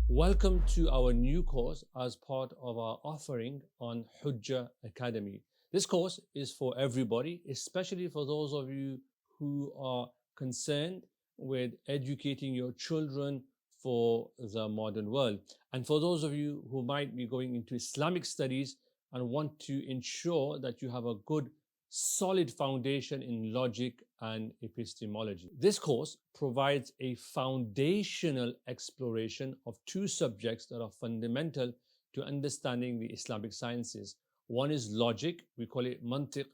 Welcome to our new course as part of our offering on Hujjah Academy. This course is for everybody, especially for those of you who are concerned with educating your children for the modern world. And for those of you who might be going into Islamic studies and want to ensure that you have a good solid foundation in logic and epistemology. This course provides a foundational exploration of two subjects that are fundamental to understanding the Islamic sciences. One is logic, we call it manṭiq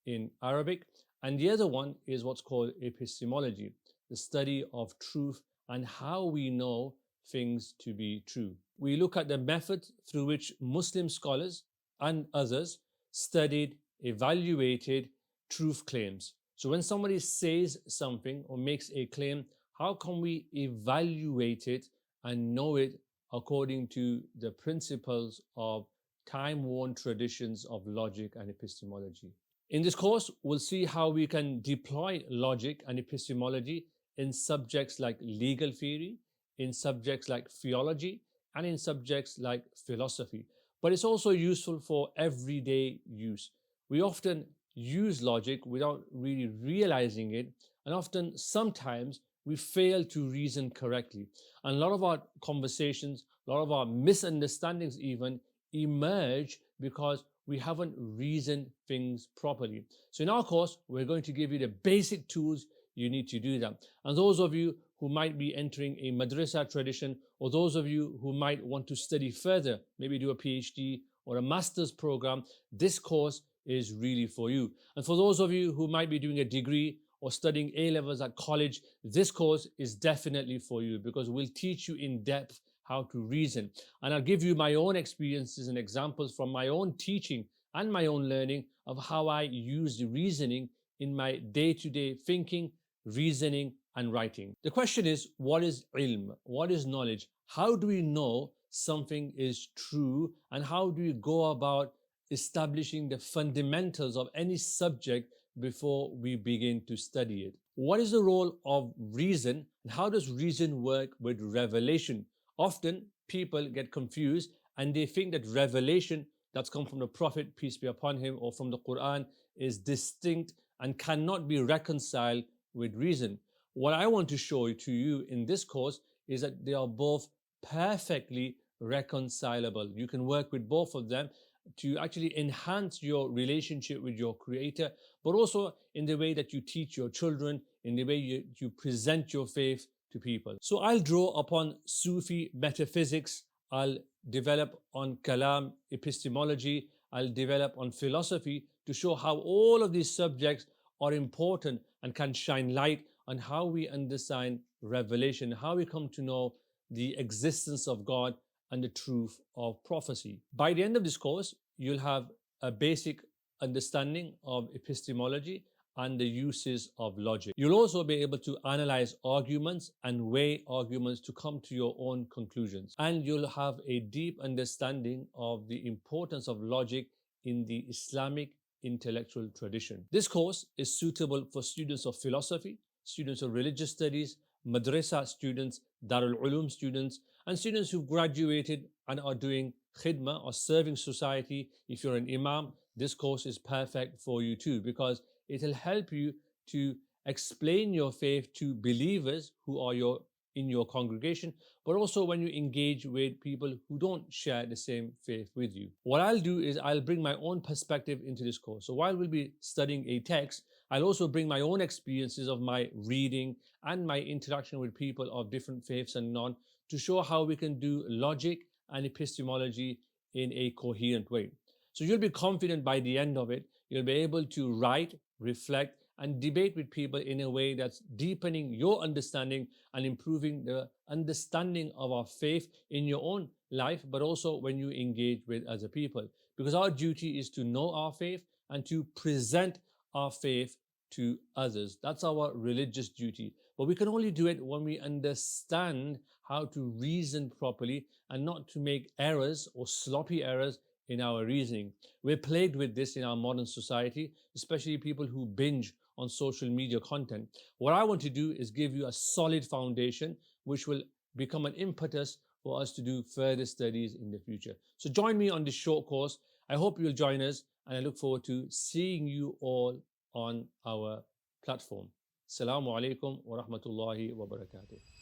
in Arabic, and the other one is what's called epistemology, the study of truth and how we know things to be true. We look at the method through which Muslim scholars and others studied, evaluated truth claims. So when somebody says something or makes a claim, how can we evaluate it and know it according to the principles of time-worn traditions of logic and epistemology? In this course, we'll see how we can deploy logic and epistemology in subjects like legal theory, in subjects like theology, and in subjects like philosophy. But it's also useful for everyday use. We often use logic without really realizing it, and sometimes we fail to reason correctly. And a lot of our conversations, a lot of our misunderstandings even emerge because we haven't reasoned things properly. So in our course, we're going to give you the basic tools you need to do that. And those of you who might be entering a madrasa tradition, or those of you who might want to study further, maybe do a PhD or a master's program, this course is really for you. And for those of you who might be doing a degree or studying A-levels at college, this course is definitely for you because we'll teach you in depth how to reason. And I'll give you my own experiences and examples from my own teaching and my own learning of how I use reasoning in my day-to-day thinking, reasoning, and writing. The question is, what is ilm? What is knowledge? How do we know something is true? And how do we go about establishing the fundamentals of any subject before we begin to study it? What is the role of reason, and how does reason work with revelation? Often people get confused and they think that revelation that's come from the Prophet, peace be upon him, or from the Quran is distinct and cannot be reconciled with reason. What I want to show to you in this course is that they are both perfectly reconcilable. You can work with both of them to actually enhance your relationship with your creator, but also in the way that you teach your children, in the way you present your faith to people. So I'll draw upon Sufi metaphysics, I'll develop on kalam epistemology, I'll develop on philosophy to show how all of these subjects are important and can shine light on how we understand revelation, how we come to know the existence of God and the truth of prophecy. By the end of this course, you'll have a basic understanding of epistemology and the uses of logic. You'll also be able to analyze arguments and weigh arguments to come to your own conclusions. And you'll have a deep understanding of the importance of logic in the Islamic intellectual tradition. This course is suitable for students of philosophy, students of religious studies, madrasa students, Darul Ulum students, and students who've graduated and are doing khidmah or serving society. If you're an imam, this course is perfect for you too, because it'll help you to explain your faith to believers who are in your congregation, but also when you engage with people who don't share the same faith with you. What I'll do is I'll bring my own perspective into this course. So while we'll be studying a text, I'll also bring my own experiences of my reading and my interaction with people of different faiths and none to show how we can do logic and epistemology in a coherent way. So you'll be confident by the end of it. You'll be able to write, reflect, and debate with people in a way that's deepening your understanding and improving the understanding of our faith in your own life, but also when you engage with other people. Because our duty is to know our faith and to present our faith to others. That's our religious duty. But we can only do it when we understand how to reason properly and not to make errors or sloppy errors in our reasoning. We're plagued with this in our modern society, especially people who binge on social media content. What I want to do is give you a solid foundation which will become an impetus for us to do further studies in the future. So join me on this short course. I hope you'll join us, and I look forward to seeing you all on our platform. Assalamu alaikum wa rahmatullahi wa barakatuh.